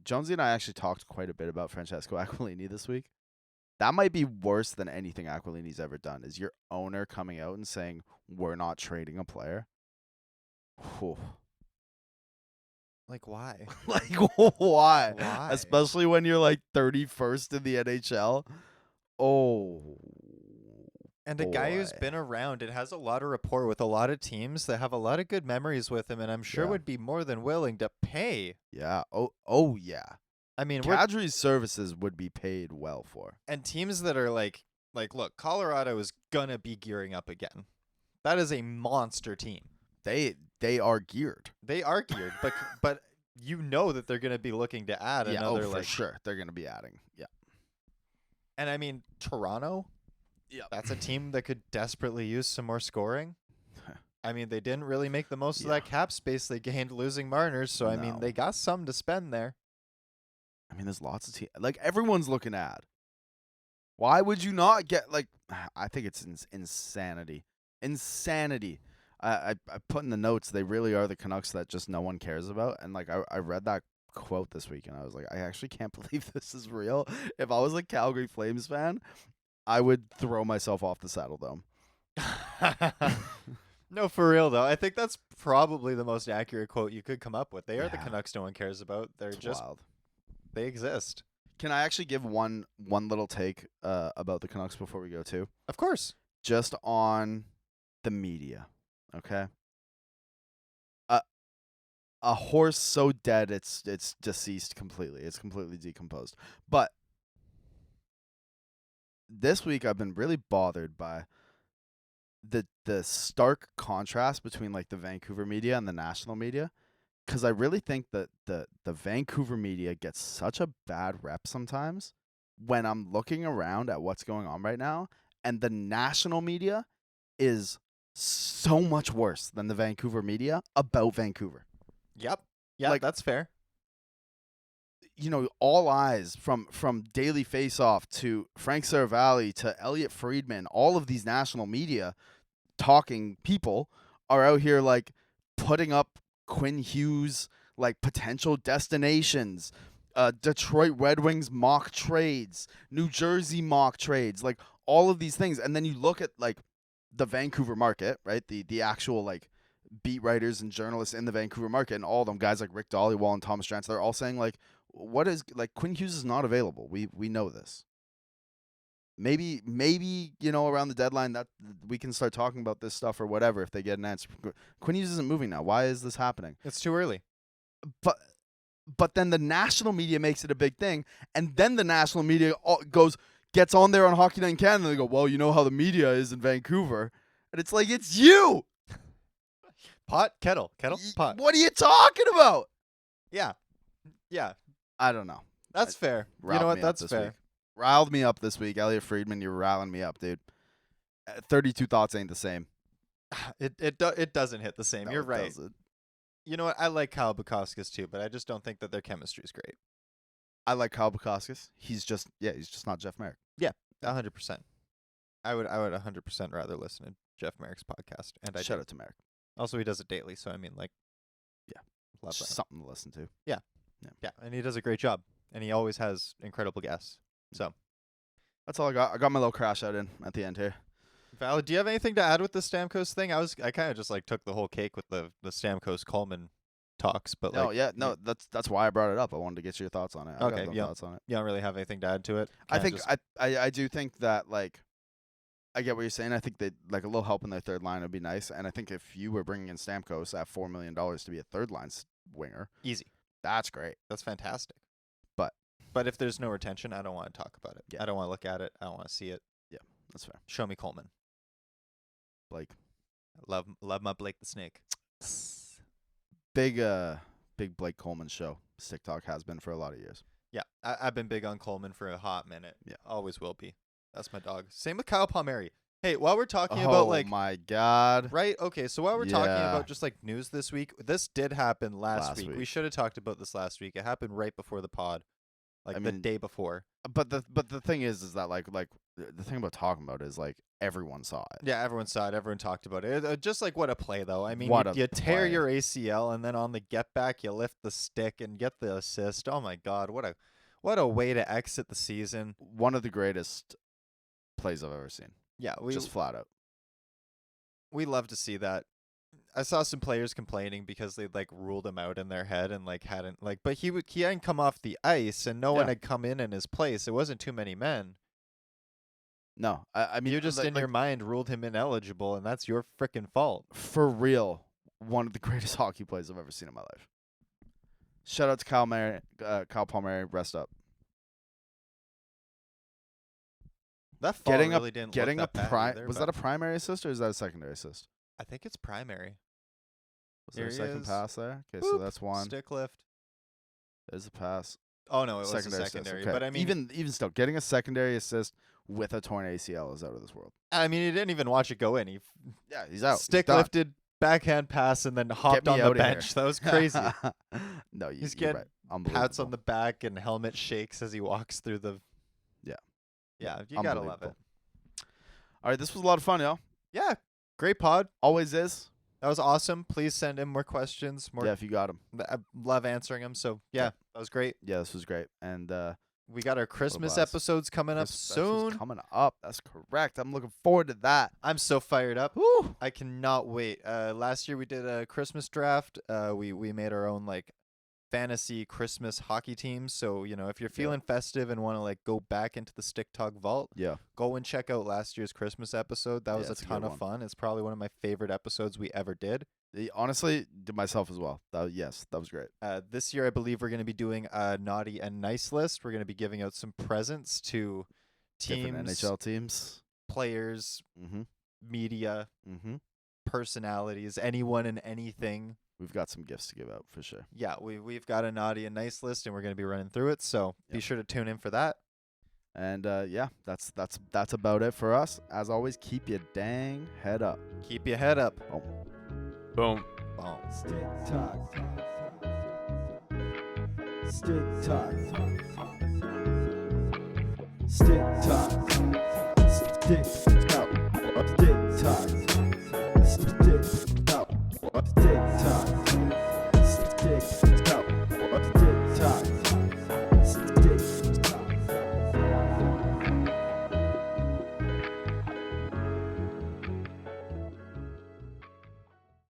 Jonesy and I actually talked quite a bit about Francesco Aquilini this week. That might be worse than anything Aquilini's ever done. Is your owner coming out and saying we're not trading a player? Whew. Like why? Like why? Why? Especially when you're like 31st in the NHL. Oh. And a guy who's boy. been around and has a lot of rapport with a lot of teams that have a lot of good memories with him, and I'm sure Yeah. would be more than willing to pay. Yeah. Oh yeah. I mean, Kadri's services would be paid well for. and teams that are like, look, Colorado is gonna be gearing up again. That is a monster team. They are geared. They are geared, but you know that they're gonna be looking to add Yeah, another for like. sure. They're gonna be adding. Yeah. And I mean, Toronto. Yeah. That's a team that could desperately use some more scoring. I mean, they didn't really make the most of that cap space they gained losing Marners, so I mean, No. they got some to spend there. I mean, there's lots of teams. Like everyone's looking to add. Why would you not get like? I think it's insanity. Insanity. I put in the notes. They really are the Canucks that just no one cares about. And like I read that quote this week and I was like, I actually can't believe this is real. If I was a Calgary Flames fan, I would throw myself off the Saddle Dome. No, for real though. I think that's probably the most accurate quote you could come up with. They are the Yeah. Canucks no one cares about. They're It's just wild. they exist. Can I actually give one little take about the Canucks before we go too? Of course. Just on the media, okay? A horse so dead it's deceased completely. It's completely decomposed. But this week I've been really bothered by the stark contrast between like the Vancouver media and the national media, because I really think that the Vancouver media gets such a bad rep sometimes when I'm looking around at what's going on right now, and the national media is so much worse than the Vancouver media about Vancouver. Yep. Yeah, Like- that's fair. You know, all eyes from Daily Face-Off to Frank Saravalli to Elliot Friedman, all of these national media talking people are out here like putting up Quinn Hughes like potential destinations, Detroit Red Wings mock trades, New Jersey mock trades, like all of these things. And then you look at like the Vancouver market, right? The actual like beat writers and journalists in the Vancouver market, and all of them guys like Rick Dollywall and Thomas Drance, they're all saying like, what is like Quinn Hughes is not available. We know this. Maybe around the deadline that we can start talking about this stuff or whatever if they get an answer. Quinn Hughes isn't moving now. Why is this happening? It's too early. But then the national media makes it a big thing, and then the national media gets on there on Hockey Night in Canada, and they go, well, you know how the media is in Vancouver. And it's like, it's you! Kettle, pot. What are you talking about? Yeah. I don't know. That's fair. You know what? That's fair. Week. Riled me up this week. Elliot Friedman, you're riling me up, dude. 32 thoughts ain't the same. It doesn't hit the same. No, You're it right. doesn't. You know what? I like Kyle Bukauskas too, but I just don't think that their chemistry is great. I like Kyle Bukauskas. He's just not Jeff Merrick. 100%. I would 100% rather listen to Jeff Merrick's podcast. And Shout out to Merrick. Also, he does it daily, so I mean, like, Yeah. love that. Something to listen to. Yeah, and he does a great job, and he always has incredible guests. So That's all I got. I got my little crash out in at the end here. Val, do you have anything to add with the Stamkos thing? I kind of just like took the whole cake with the Stamkos Coleman talks, but that's why I brought it up. I wanted to get your thoughts on it. I Okay, got yeah. thoughts on it. you don't really have anything to add to it. I Kinda think I do think that like I get what you're saying. I think that like a little help in their third line would be nice. And I think if you were bringing in Stamkos at $4 million to be a third line winger, easy. that's great. That's fantastic. But if there's no retention, I don't want to talk about it. Yeah. I don't want to look at it. I don't want to see it. that's fair. Show me Coleman. Like Love my Blake the Snake. big Blake Coleman show. Stick Talk has been for a lot of years. Yeah, I've been big on Coleman for a hot minute. Yeah. Always will be. That's my dog. Same with Kyle Palmieri. Hey, while we're talking about like my God. right? Okay, so while we're talking Yeah. about just like news this week, this did happen last Last week. We week. should have talked about this last week. It happened right before the pod. Like I the mean, day before. But the thing is that like the thing about talking about it is like everyone saw it. Yeah, everyone saw it. Everyone talked about it. Just like what a play, though. I mean, What you a tear play. your ACL, and then on the get back, you lift the stick and get the assist. Oh my God, what a way to exit the season. One of the greatest plays I've ever seen. Yeah, Just flat out. we love to see that. I saw some players complaining because they like ruled him out in their head and like hadn't like, but he hadn't come off the ice and no one Yeah. had come in his place. It wasn't too many men. No, I mean You just like, in your mind ruled him ineligible, and that's your freaking fault. for real, one of the greatest hockey plays I've ever seen in my life. Shout out to Kyle Palmieri, rest up. That fall Getting really didn't Getting look a that bad either, was but that a primary assist or is that a secondary assist? I think it's primary. Was there a Here he second is. pass there? Okay, so Boop. that's one. Stick lift. There's a pass. Oh no, it was a Secondary assist, secondary. okay. But I mean, even still, getting a secondary assist with a torn ACL is out of this world. he didn't even watch it go in. He Yeah, he's out. stick He's done. lifted, backhand pass, and then hopped me on the outta here. bench. That was crazy. No, He's you're getting right. Unbelievable. Pats on the back and helmet shakes as he walks through the. Yeah. Yeah, you gotta love it. Unbelievable. All right, this was a lot of fun, y'all. Yeah, great pod. Always is. That was awesome. Please send in more questions. Yeah, if you got them. I love answering them. So yeah, Yeah. that was great. Yeah, this was great. And We got our Christmas blast. episodes coming up Christmas special's soon. coming up. That's correct. I'm looking forward to that. I'm so fired up. Woo! I cannot wait. Last year we did a Christmas draft. We made our own like fantasy Christmas hockey teams. So, if you're feeling festive and want to like go back into the Stick Talk vault, Yeah. go and check out last year's Christmas episode. That was it's a a ton good of one. fun. It's probably one of my favorite episodes we ever did. Honestly, did myself as well. Yes, that was great. This year, I believe we're going to be doing a naughty and nice list. We're going to be giving out some presents to Different teams, NHL teams. players, Mm-hmm. media, Mm-hmm. personalities, anyone and anything. We've got some gifts to give out for sure. Yeah, we've got a naughty and nice list, and we're going to be running through it. So be Yep. sure to tune in for that. And yeah, that's about it for us. As always, keep your dang head up. Keep your head up. Boom. Boom. Stick talk. Stick talk. Stick talk. Stick